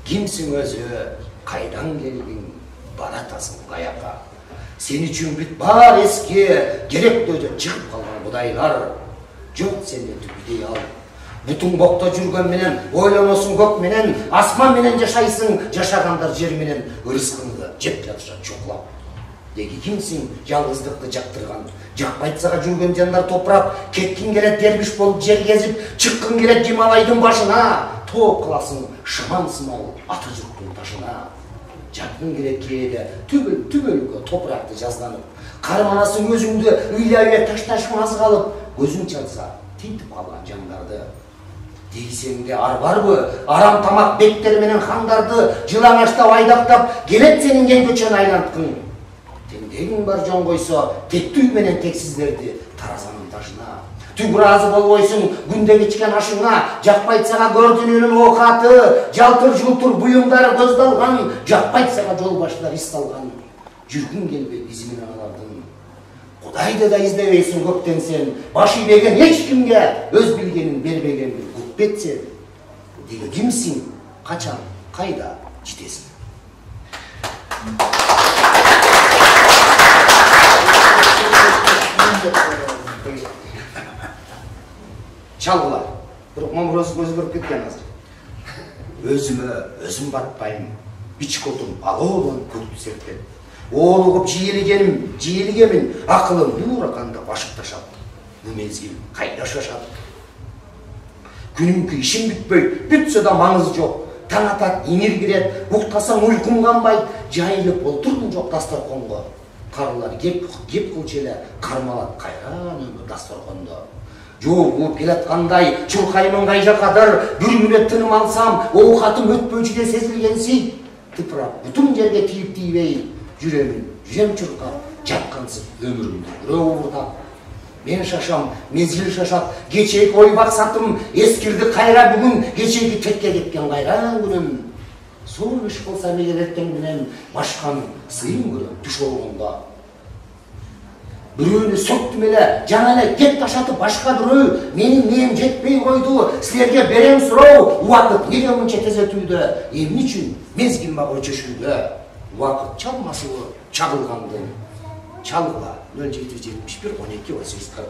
Kimsin özü, kaydan geldin, baratasın kayaka. Sen üçün büt бар eski, gerek döde çıkıp kalgan budaylar. Жоқ sende tüpüdey al. Бүтін бокта жүрген менен, ойланосың көк менен, асман менен жашайсың, жашағандар жер менен, ырыскыңды жеп жатышат чоқлап. Деги кимсиң, жалғыздықты жақтырған, жақпайтсаға жүрген жандар топырап, кеткін келет дербиш болып жер кезіп, шыққын келет Гималайдың башына, топ қыласың, шамансың ал, аты жүрктің ташына. Жақын келет кейде, түбелгі топырақты жазданып, қарманасың өзіңді, үйләуе таш-ташмасы қалып, көзің чалса, тентіп қалған жандарды. Дейсеңде ар бар бы, арам тамақ беттер менен хандарды, жылаңаштап айдақтап, келет сенің ген көчен айлантқың. Теңдегің бар жон қойса, тектүй менен тексіздерді таразаның ташына. Түгір азы болбойсың, күнде кечкен ашыңа, жақпайтсаға көрдүнөнүн оқаты, жалтыр-жултыр бұйымдары көздалған, жақпайтсаға жол башылар исталған. Жүргің келбей ізімен аналардың. Құдайды да издебейсің көптен сен, башы беген ешкімге өз білгенін бербегенін күтпетсен. Деге кимсің, қачан, қайда жетесің? Çalgılar, bir мамырасы көзі көріп кеткен азыр. Өзім батпайым, бичік отым алаудан көкті серттен. Олығып жиелігемін, ақылым бұрақанда башып ташап. Өмезгіл қайда шашады. Күнімкі ішім бітпей, бүтсе да маңызы жоқ. Таң атат, еңер керет, ұқтасаң ұйқым қанбай, жайылып отырдың жоқ дастарқонға. Қарылар кеп қылчелі, қармалат қайран өмір дастарқонда. Жоқ, бұл келатқандай, чұрқаймын қай жақадыр, бір мүнет тыным алсам, оғатым өтпөйшіде сезілгенсей. Тыпырап, бүтін жерге тиіп-тиіпей, жүрем чұрқап, жатқансып өмірімді күреу ұрдап. Мен шашам, мезгіл шашат, кечек ой бақсатым, ескірді қайра бүгін, кечекі кетке кеткен қайран күнім. Сол үш қылса мегер ертең күнен, башқан сыйым көрем түш олғында. Біреуіні сөктімелі, жаңалы кет ташатып башқа дүрі, менің жетпей қойды, сілерге берем сұрау, уақыт неге мұнша тез өтуді, емін үшін мезгіл мағой чөшуді. Уақыт чалмасылы чағылғандың, чалғыла 0771 12 18 40.